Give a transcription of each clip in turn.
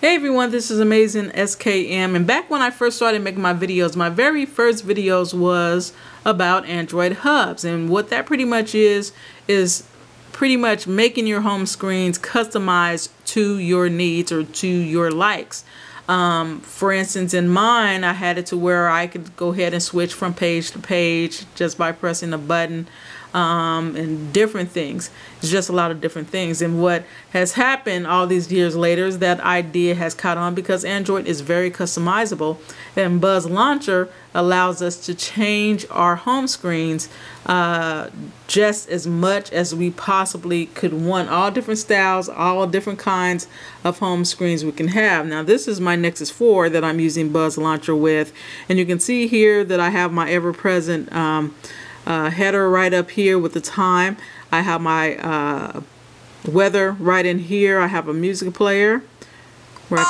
Hey everyone, this is Amazing SKM, and back when I first started making my videos, my very first videos was about Android hubs, and what that pretty much is pretty much making your home screens customized to your needs or to your likes. For instance, in mine, I had it to where I could go ahead and switch from page to page just by pressing a button, and different things. It's just a lot of different things. And what has happened all these years later is that idea has caught on because Android is very customizable, and Buzz Launcher allows us to change our home screens just as much as we possibly could want. All different styles, all different kinds of home screens we can have. Now this is my Nexus 4 that I'm using Buzz Launcher with, and you can see here that I have my ever-present header right up here with the time. I have my weather right in here. I have a music player where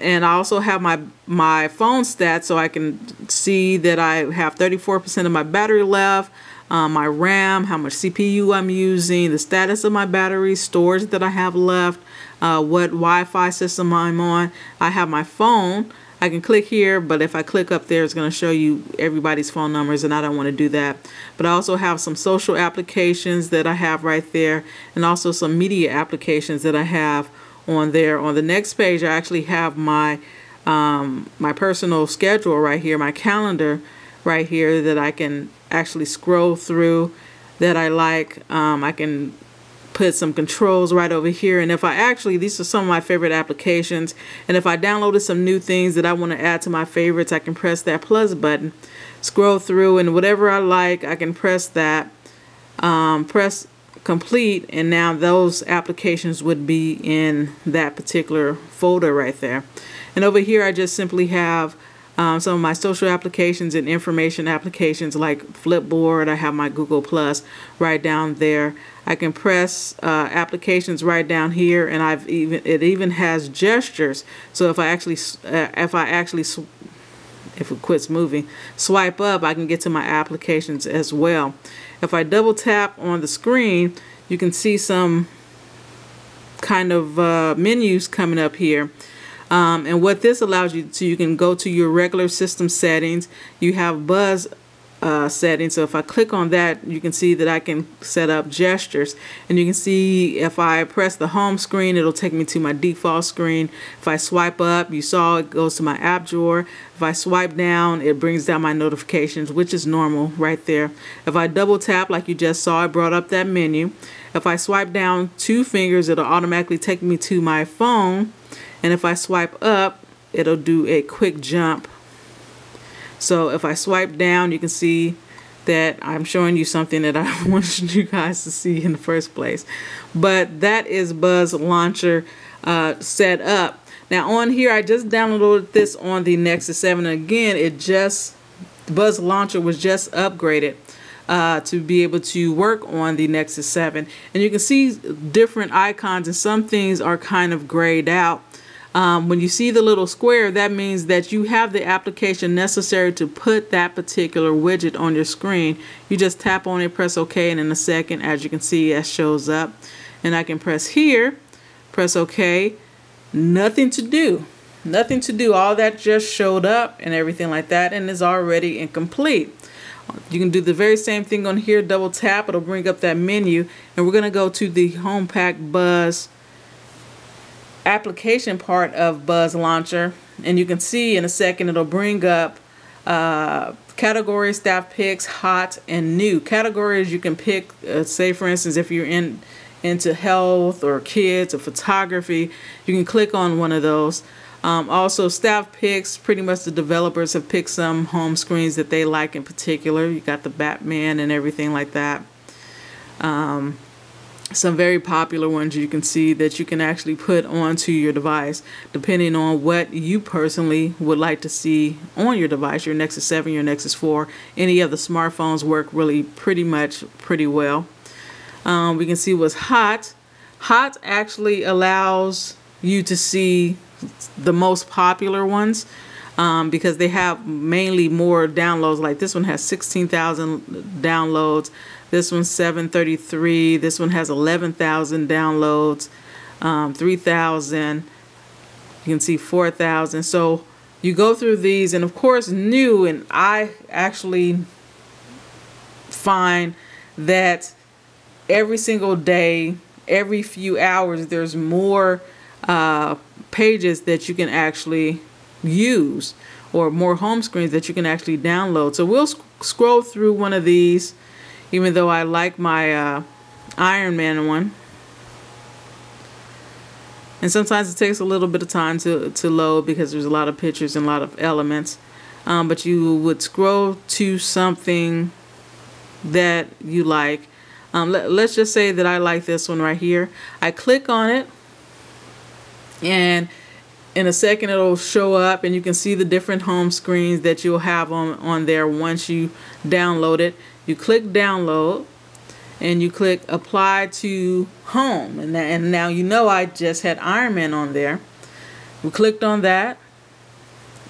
and I also have my phone stats, so I can see that I have 34% of my battery left, my RAM, how much CPU I'm using, the status of my battery, storage that I have left, what Wi-Fi system I'm on. I have my phone. I can click here, but if I click up there, it's going to show you everybody's phone numbers, and I don't want to do that. But I also have some social applications that I have right there, and also some media applications that I have on there. On the next page, I actually have my my personal schedule right here, my calendar right here that I can actually scroll through that I like. I can put some controls right over here, and if I actually, these are some of my favorite applications, and if I downloaded some new things that I want to add to my favorites, I can press that plus button, scroll through, and whatever I like, I can press that, press complete, and now those applications would be in that particular folder right there. And over here I just simply have some of my social applications and information applications like Flipboard. I have my Google Plus right down there. I can press applications right down here, and it even has gestures. So if it quits moving, swipe up, I can get to my applications as well. If I double tap on the screen, you can see some kind of menus coming up here. And what this allows you to, you can go to your regular system settings. You have Buzz settings. So if I click on that, you can see that I can set up gestures. And you can see if I press the home screen, it'll take me to my default screen. If I swipe up, you saw it goes to my app drawer. If I swipe down, it brings down my notifications, which is normal right there. If I double tap, like you just saw, it brought up that menu. If I swipe down 2 fingers, it'll automatically take me to my phone. And if I swipe up, it'll do a quick jump. So if I swipe down, you can see that I'm showing you something that I wanted you guys to see in the first place. But that is Buzz Launcher set up. Now on here, I just downloaded this on the Nexus 7. Again, Buzz Launcher was just upgraded to be able to work on the Nexus 7. And you can see different icons, and some things are kind of grayed out. When you see the little square, that means that you have the application necessary to put that particular widget on your screen. You just tap on it, press OK, and in a second, as you can see, it shows up. And I can press here, press OK. Nothing to do. Nothing to do. All that just showed up and everything like that, and is already incomplete. You can do the very same thing on here. Double tap, it'll bring up that menu, and we're going to go to the Home Pack Buzz application part of Buzz Launcher, and you can see in a second it'll bring up categories, staff picks, hot, and new. Categories you can pick, say for instance, if you're into health or kids or photography, you can click on one of those. Also staff picks, pretty much the developers have picked some home screens that they like in particular. You got the Batman and everything like that. Some very popular ones you can see that you can actually put onto your device depending on what you personally would like to see on your device. Your Nexus 7, your Nexus 4, any of the smartphones work really pretty well. We can see what's hot. Hot actually allows you to see the most popular ones. Because they have mainly more downloads. Like this one has 16,000 downloads. This one's 733. This one has 11,000 downloads. 3,000. You can see 4,000. So you go through these, and of course new, and I actually find that every single day, every few hours, there's more pages that you can actually use, or more home screens that you can actually download. So we'll scroll through one of these, even though I like my Iron Man one. And sometimes it takes a little bit of time to load because there's a lot of pictures and a lot of elements. But you would scroll to something that you like. Let's just say that I like this one right here. I click on it, and in a second it'll show up, and you can see the different home screens that you'll have on there once you download it. You click download, and you click apply to home, and now you know I just had Iron Man on there. We clicked on that.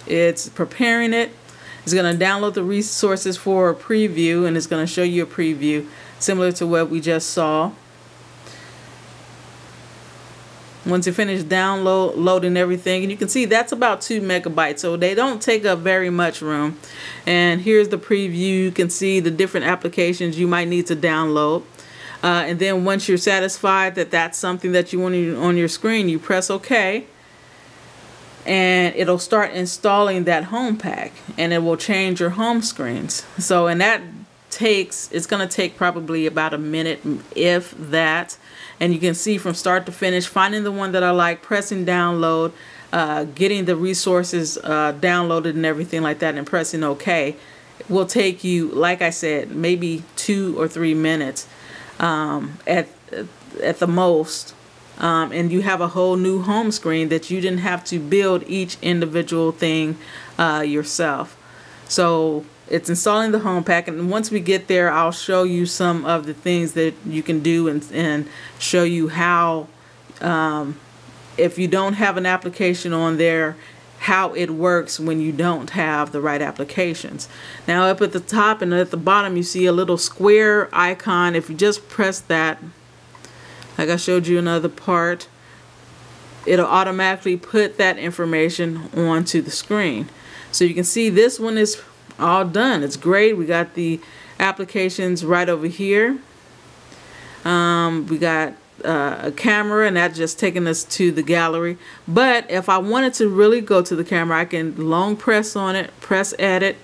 It's preparing it. It's going to download the resources for a preview, and it's going to show you a preview similar to what we just saw. Once you finish loading everything, and you can see that's about 2 megabytes, so they don't take up very much room. And here's the preview. You can see the different applications you might need to download. And then once you're satisfied that that's something that you want on your screen, you press OK, and it'll start installing that home pack, and it will change your home screens. So, and that it's going to take probably about a minute, if that. And you can see from start to finish, finding the one that I like, pressing download, getting the resources downloaded and everything like that, and pressing OK. It will take you, like I said, maybe 2 or 3 minutes at the most. And you have a whole new home screen that you didn't have to build each individual thing yourself. So it's installing the home pack, and once we get there, I'll show you some of the things that you can do, and show you how, if you don't have an application on there, how it works when you don't have the right applications. Now up at the top and at the bottom you see a little square icon. If you just press that, like I showed you another part, it'll automatically put that information onto the screen. So you can see this one is all done. It's great. We got the applications right over here. We got a camera, and that's just taking us to the gallery. But if I wanted to really go to the camera, I can long press on it, press edit,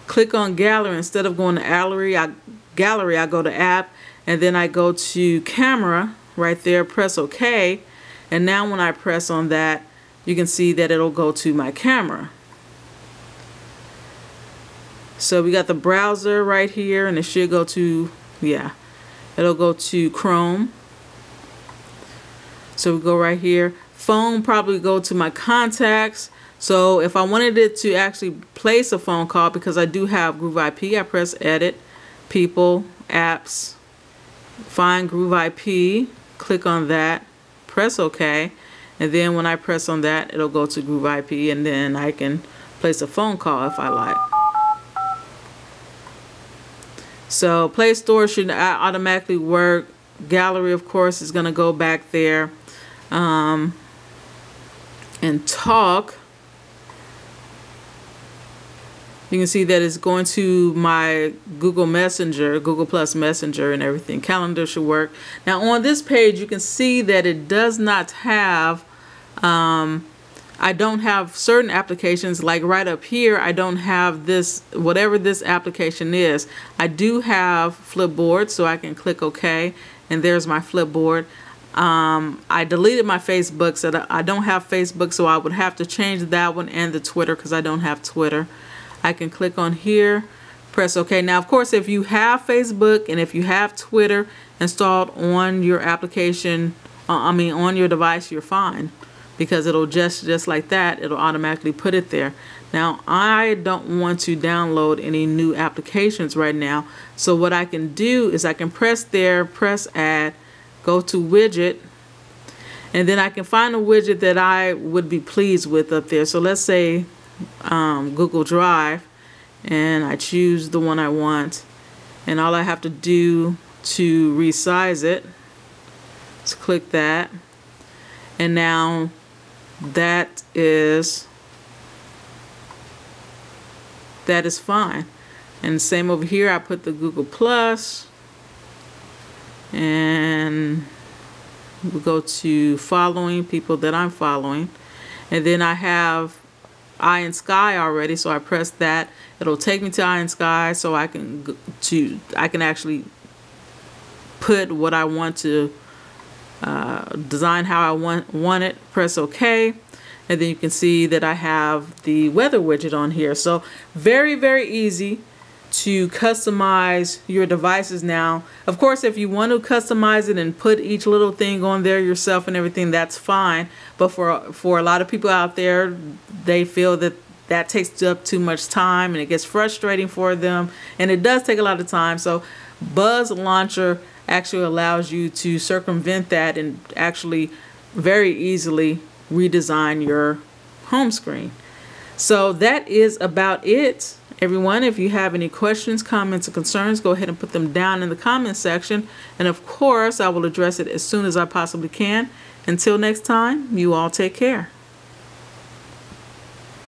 click on gallery. Instead of going to gallery, I go to app, and then I go to camera right there, press OK. And now when I press on that, you can see that it'll go to my camera. So we got the browser right here, and it should go to, yeah, it'll go to Chrome. So we go right here. Phone, probably go to my contacts. So if I wanted it to actually place a phone call, because I do have Groove IP, I press edit, people, apps, find Groove IP, click on that, press OK, and then when I press on that, it'll go to Groove IP, and then I can place a phone call if I like. So Play Store should automatically work. Gallery, of course, is going to go back there. And Talk, you can see that it's going to my Google Messenger, Google Plus Messenger and everything. Calendar should work. Now on this page, you can see that it does not have, I don't have certain applications, like right up here. I don't have this, whatever this application is. I do have Flipboard, so I can click OK, and there's my Flipboard. I deleted my Facebook, so I don't have Facebook, so I would have to change that one, and the Twitter, because I don't have Twitter. I can click on here, press OK. Now, of course, if you have Facebook and if you have Twitter installed on your application, on your device, you're fine, because it'll just like that, it'll automatically put it there. Now, I don't want to download any new applications right now, so what I can do is I can press there, press add, go to widget, and then I can find a widget that I would be pleased with up there. So let's say Google Drive, and I choose the one I want, and all I have to do to resize it. Let's click that. And now that is fine. And same over here, I put the Google Plus, and we'll go to following, people that I'm following, and then I have Eye and Sky already, so I press that. It'll take me to Eye and Sky, so I can actually put what I want to design how I want it. Press OK, and then you can see that I have the weather widget on here. So very, very easy to customize your devices now. Of course, if you want to customize it and put each little thing on there yourself and everything, that's fine. But for a lot of people out there, they feel that that takes up too much time and it gets frustrating for them, and it does take a lot of time. So Buzz Launcher actually allows you to circumvent that and actually very easily redesign your home screen. So that is about it, everyone. If you have any questions, comments, or concerns, go ahead and put them down in the comment section. And of course, I will address it as soon as I possibly can. Until next time, you all take care.